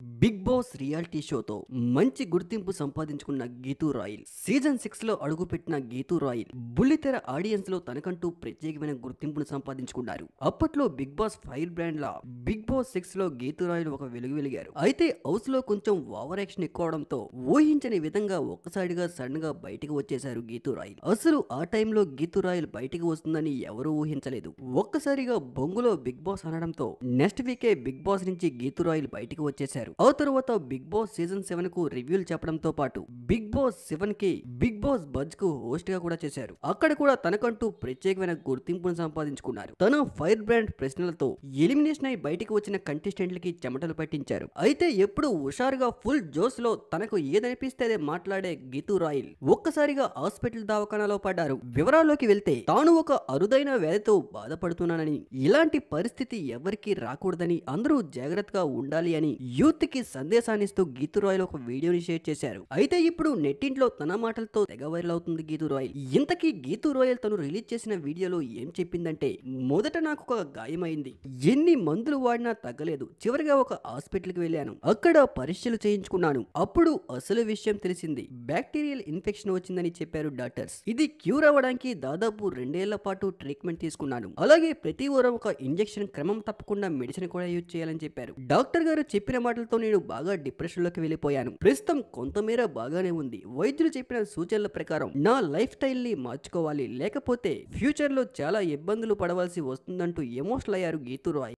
Big boss reality షోతో మంచి గుర్తింపు సంపాదించుకున్న గీతూ రాయల్ సీజన్ 6 లో అడుగుపెట్టిన గీతూ రాయల్ బుల్లితెర ఆడియన్స్ లో తనకంటూ ప్రత్యేకమైన గుర్తింపును సంపాదించుకున్నారు. అప్పట్లో బిగ్ బాస్ ఫైర్ బ్రాండ్ లా బిగ్ బాస్ 6 లో గీతూ రాయల్ ఒక వెలుగు వెలిగారు. అయితే హౌస్ లో కొంచెం ఓవర్ యాక్షన్ ఎక్కువడంతో ఊహించని విధంగా ఒక్కసారిగా సడన్ గా బయటికి వచ్చేశారు గీతూ రాయల్. అసలు ఆ టైంలో గీతూ రాయల్ బయటికి వస్తుందని ఎవరూ ఊహించలేదు. ఒక్కసారిగా బొంగులో బిగ్ బాస్ అనడంతో నెక్స్ట్ వీకే బిగ్ బాస్ నుంచి గీతూ రాయల్ బయటికి వచ్చేశారు. ఆ తరువాత బిగ్ బాస్ సీజన్ 7 కు రివ్యూలు చెప్పడంతో పాటు బిగ్ బాస్ 7 కి బిగ్ బాస్ బజ్ కు హోస్ట్ గా కూడా చేశారు. అక్కడ కూడా తనకంటూ ప్రత్యేకమైన గుర్తింపును సంపాదించుకున్నారు. తన ఫైర్ బ్రాండ్ ప్రశ్నలతో ఎలిమినేషన్ అయి బయటికి వచ్చిన కంటెస్టెంట్లకి చెమటలు పట్టించారు. అయితే ఎప్పుడు హుషారుగా ఫుల్ జోస్ లో తనకు ఏదనిపిస్తే అదే మాట్లాడే గీతూ రాయల్ ఒక్కసారిగా హాస్పిటల్ దవాఖానాలో పడ్డారు. వివరాల్లోకి వెళ్తే తాను ఒక అరుదైన వ్యాధితో బాధపడుతున్నానని, ఇలాంటి పరిస్థితి ఎవరికీ రాకూడదని, అందరూ జాగ్రత్తగా ఉండాలి అని యూత్ కి సందేశాన్ని ఇస్తూ గీతూ రాయల్ ఒక వీడియోని షేర్ చేశారు. అయితే ఇప్పుడు నెట్టింట్లో తన మాటలతో తెగ వైరల్ అవుతుంది గీతూ రాయల్. ఇంతకీ గీతూ రాయల్ తను రిలీజ్ చేసిన వీడియోలో ఏం చెప్పిందంటే, మొదట నాకు ఒక గాయమైంది, ఎన్ని మందులు వాడినా తగ్గలేదు, చివరిగా ఒక హాస్పిటల్ కి వెళ్ళాను, అక్కడ పరీక్షలు చేయించుకున్నాను, అప్పుడు అసలు విషయం తెలిసింది, బ్యాక్టీరియల్ ఇన్ఫెక్షన్ వచ్చిందని చెప్పారు డాక్టర్స్. ఇది క్యూర్ అవ్వడానికి దాదాపు 2 ఏళ్ల పాటు ట్రీట్మెంట్ తీసుకున్నాను, అలాగే ప్రతి వారం ఒక ఇంజెక్షన్, క్రమం తప్పకుండా మెడిసిన్ కూడా యూజ్ చేయాలని చెప్పారు. డాక్టర్ గారు చెప్పిన మాటలతో నేను బాగా డిప్రెషన్ లోకి వెళ్ళిపోయాను. ప్రస్తుతం కొంతమేర బాగానే ఉంది. వైద్యులు చెప్పిన సూచనల ప్రకారం నా లైఫ్ స్టైల్ ని మార్చుకోవాలి, లేకపోతే ఫ్యూచర్ లో చాలా ఇబ్బందులు పడవలసి వస్తుందంటూ ఎమోషనల్ అయ్యారు గీతూ రాయల్.